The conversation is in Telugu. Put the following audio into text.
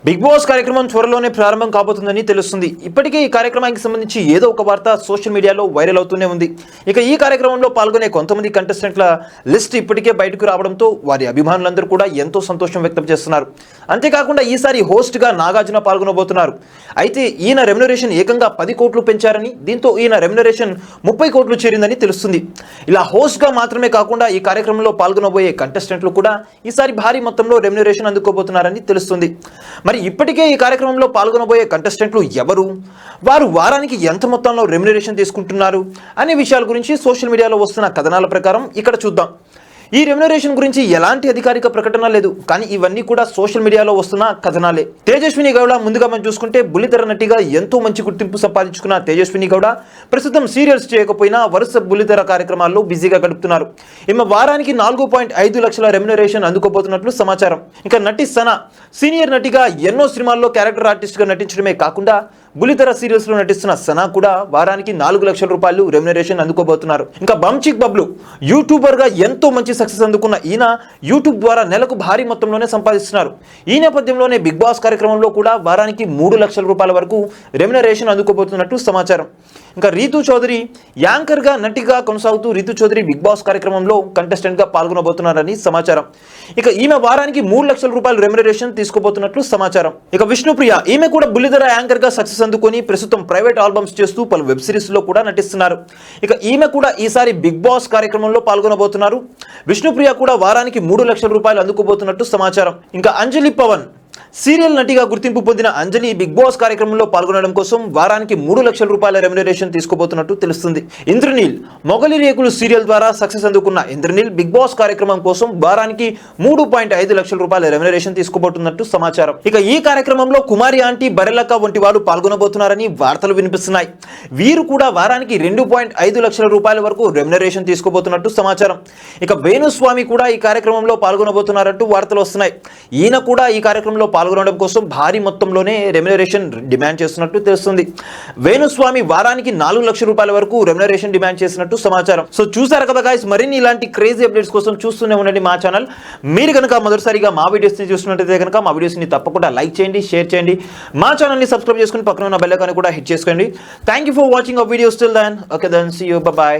బిగ్ బాస్ కార్యక్రమం త్వరలోనే ప్రారంభం కాబోతుందని తెలుస్తుంది. ఇప్పటికే ఈ కార్యక్రమానికి సంబంధించి ఏదో ఒక వార్త సోషల్ మీడియాలో వైరల్ అవుతూనే ఉంది. ఇక ఈ కార్యక్రమంలో పాల్గొనే కొంతమంది కంటెస్టెంట్ల లిస్ట్ ఇప్పటికే బయటకు రావడంతో వారి అభిమానులందరూ కూడా ఎంతో సంతోషం వ్యక్తం చేస్తున్నారు. అంతేకాకుండా ఈసారి హోస్ట్గా నాగార్జున పాల్గొనబోతున్నారు. అయితే ఈయన రెమ్యునరేషన్ ఏకంగా 10 కోట్లు పెంచారని, దీంతో ఈయన రెమ్యునరేషన్ 30 కోట్లు చేరిందని తెలుస్తుంది. ఇలా హోస్ట్గా మాత్రమే కాకుండా ఈ కార్యక్రమంలో పాల్గొనబోయే కంటెస్టెంట్లు కూడా ఈసారి భారీ మొత్తంలో రెమ్యునరేషన్ అందుకోబోతున్నారని తెలుస్తుంది. మరి ఇప్పటికే ఈ కార్యక్రమంలో పాల్గొనబోయే కంటెస్టెంట్లు ఎవరు, వారు వారానికి ఎంత మొత్తంలో రెమ్యునరేషన్ తీసుకుంటున్నారు అనే విషయాల గురించి సోషల్ మీడియాలో వస్తున్న కథనాల ప్రకారం ఇక్కడ చూద్దాం. ఈ రెమ్యునరేషన్ గురించి ఎలాంటి అధికారిక ప్రకటన లేదు, కానీ ఇవన్నీ కూడా సోషల్ మీడియాలో వస్తున్న కథనాలే. తేజస్విని గౌడ ముందుగా మనం చూసుకుంటే బుల్లితెర నటిగా ఎంతో మంచి గుర్తింపు సంపాదించుకున్న తేజస్విని గౌడ ప్రస్తుతం సీరియల్స్ చేయకపోయినా వరుస బుల్లితెర కార్యక్రమాల్లో బిజీగా గడుపుతున్నారు. ఈమె వారానికి 4.5 లక్షల రెమ్యునరేషన్ అందుకోబోతున్నట్లు సమాచారం. ఇక నటి సనా సీనియర్ నటిగా ఎన్నో సినిమాల్లో క్యారెక్టర్ ఆర్టిస్ట్గా నటించడమే కాకుండా బుల్లితెర సీరియల్స్ లో నటిస్తున్న సనా కూడా వారానికి 4 లక్షల రూపాయలు రెమ్యునరేషన్ అందుకోబోతున్నారు. ఇంకా బంచిక్ బబ్లు యూట్యూబర్ గా ఎంతో మంచి సక్సెస్ అందుకున్న ఈయన యూట్యూబ్ ద్వారా నెలకు భారీ మొత్తంలోనే సంపాదిస్తున్నారు. ఈ నేపథ్యంలోనే బిగ్ బాస్ కార్యక్రమంలో కూడా వారానికి 3 లక్షల రూపాయల వరకు రెమ్యునరేషన్ అందుకోబోతున్నట్టు సమాచారం. ఇంకా రీతు చౌదరి యాంకర్ గా నటిగా కొనసాగుతూ రీతు చౌదరి బిగ్ బాస్ కార్యక్రమంలో కంటెస్టెంట్ గా పాల్గొనబోతున్నారని సమాచారం. ఇక ఈమె వారానికి 3 లక్షల రూపాయలు రెమ్యునరేషన్ తీసుకోబోతున్నట్లు సమాచారం. ఇక విష్ణుప్రియ ఈమె కూడా బుల్లితెర యాంకర్ గా సక్సెస్ అందుకొని ప్రస్తుతం ప్రైవేట్ ఆల్బమ్స్ చేస్తూ పలు వెబ్ సిరీస్ లో కూడా నటిస్తున్నారు. ఇక ఈమె కూడా ఈసారి బిగ్ బాస్ కార్యక్రమంలో పాల్గొనబోతున్నారు. విష్ణుప్రియ కూడా వారానికి 3 లక్షల రూపాయలు అందుకోబోతున్నట్టు సమాచారం. ఇంకా అంజలి పవన్ సీరియల్ నటిగా గుర్తింపు పొందిన అంజలి బిగ్ బాస్ కార్యక్రమంలో పాల్గొనడం కోసం వారానికి 3 లక్షల రూపాయల రెమ్యునరేషన్ తీసుకోబోతున్నట్టు తెలుస్తుంది. ఇంద్రనీల్ మొగలి రేకులు సీరియల్ ద్వారా సక్సెస్ అందుకున్న ఇంద్రనీల్ బిగ్ బాస్ కార్యక్రమం కోసం వారానికి 3.5 లక్షల రూపాయల రెమ్యునరేషన్ తీసుకోబోతున్నట్టు సమాచారం. ఇక ఈ కార్యక్రమంలో కుమారి ఆంటీ బరెలక్క వంటి వారు పాల్గొనబోతున్నారని వార్తలు వినిపిస్తున్నాయి. వీరు కూడా వారానికి 2.5 లక్షల రూపాయల వరకు రెమ్యునరేషన్ తీసుకోబోతున్నట్టు సమాచారం. ఇక వేణుస్వామి కూడా ఈ కార్యక్రమంలో పాల్గొనబోతున్నారంటూ వార్తలు వస్తున్నాయి. ఈయన కూడా ఈ కార్యక్రమంలో పాల్గొనడం కోసం భారీ మొత్తంలోనే రెమ్యునరేషన్ డిమాండ్ చేస్తున్నట్టు తెలుస్తుంది. వేణుస్వామి వారానికి 4 లక్షల రూపాయల వరకు రెమ్యునరేషన్ డిమాండ్ చేసినట్టు సమాచారం. సో చూసారు కదా గాయ్స్, మరిన్ని ఇలాంటి క్రేజీ అప్డేట్స్ కోసం చూస్తూనే ఉండండి మా ఛానల్. మీరు కనుక మొదటిసారిగా మా వీడియోస్ ని చూస్తున్నట్లయితే కనుక మా వీడియోస్ ని తప్పకుండా లైక్ చేయండి, షేర్ చేయండి, మా ఛానల్ ని సబ్స్క్రైబ్ చేసుకుని పక్కన ఉన్న బెల్ ఐకాన్ కూడా హిట్ చేసుకోండి. Thank you for watching our videos. Till then okay, then see you, bye by.